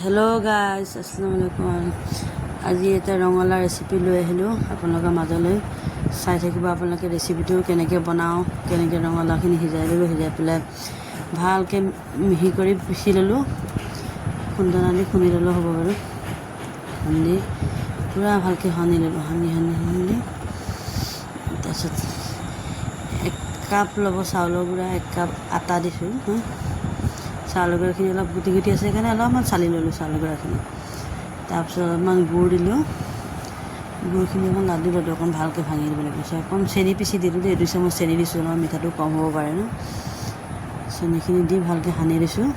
Hello' guys, আসসালামু আলাইকুম। আজি এটা ৰঙালা ৰেচিপি লৈ আহিলোঁ আপোনালোকৰ মাজলৈ। চাই থাকিব আপোনালোকে ৰেচিপিটো কেনেকৈ বনাওঁ, কেনেকৈ ৰঙালাওখিনি সিজাই ল'লোঁ। সিজাই পেলাই ভালকৈ মিহি কৰি পিচি ল'লোঁ, খুন্দনা দি খুন্দি ল'লোঁ হ'ব বাৰু। খুন্দি পূৰা ভালকৈ সানি ল'লোঁ, সানি তাৰপিছত 1 কাপ ল'ব চাউলৰ গুড়া, 1 কাপ আটা দিছোঁ। চাউলৰ গুড়াখিনি অলপ গুটি গুটি আছে সেইকাৰণে অলপমান চালি ল'লোঁ চাউলৰ গুড়াখিনি। তাৰপিছত অলপমান গুড় দিলোঁ, গুড়খিনি অকণ লাডু অকণ ভালকৈ ভাঙি দিব লাগিব। অকণ চেনি পিচি দিলোঁ দেই, 2 চামুচ চেনি দিছোঁ, অলপ মিঠাটো কম হ'ব পাৰে ন। চেনিখিনি দি ভালকৈ সানি দিছোঁ।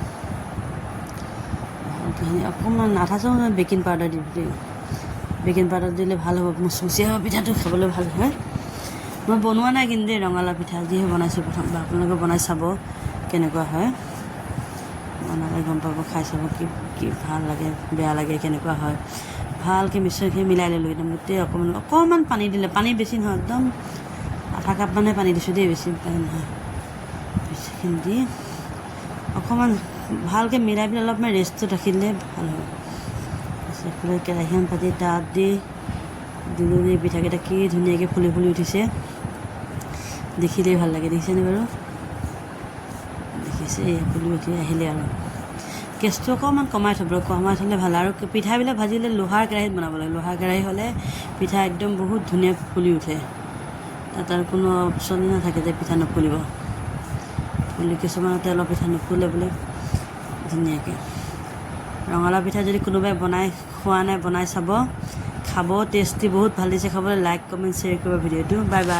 ভালকৈ সানি অকণমান আধা চামুচ বেকিং পাউডাৰ দিলোঁ দেই। বেকিং পাউডাৰ দিলে ভাল হ'ব, মুচমুচীয়া হ'ব, পিঠাটো খাবলৈ ভাল হয়। মই বনোৱা নাই কিন্তু দেই ৰঙালাও পিঠা, যিহে বনাইছোঁ প্ৰথমবাৰ। আপোনালোকে বনাই চাব কেনেকুৱা হয়, বনালে গম পাব, খাই চাব কি ভাল লাগে বেয়া লাগে কেনেকুৱা হয়। ভালকৈ মিশ্ৰণখিনি মিলাই ল'লোঁ একদম গোটেই। অকণমান পানী দিলে, পানী বেছি নহয়, একদম আধা কাপ মানে পানী দিছোঁ দেই, বেছি পানী নহয়। বেছিখিনি দি অকণমান ভালকৈ মিলাই পেলাই অলপমান ৰেষ্টত ৰাখি দিলে ভাল হয়। তাৰপিছত কেৰাহীখন পাতি তাত দি দিলোঁ দেই। পিঠাকেইটা কি ধুনীয়াকৈ ফুলি ফুলি উঠিছে, দেখিলেই ভাল লাগে। দেখিছেনে বাৰু? দেখিছে, ফুলি উঠি আহিলে আৰু গেছটো অকণমান কমাই থ'ব, কমাই থ'লে ভাল। আৰু পিঠাবিলাক ভাজিলে লোহাৰ কেৰাহীত বনাব লাগে। লোহাৰ কেৰাহী হ'লে পিঠা একদম বহুত ধুনীয়া ফুলি উঠে। তাত আৰু কোনো অপশ্যনেই নাথাকে যে পিঠা নুফুলিব। কিছুমানৰ তেলৰ পিঠা নুফুলে বোলে ধুনীয়াকৈ। ৰঙালাও পিঠা যদি কোনোবাই বনাই খোৱা নাই, বনাই চাব, খাব। টেষ্টি বহুত ভাল দিছে খাবলৈ। লাইক, কমেণ্ট, শ্বেয়াৰ কৰিব ভিডিঅ'টো। Bye bye.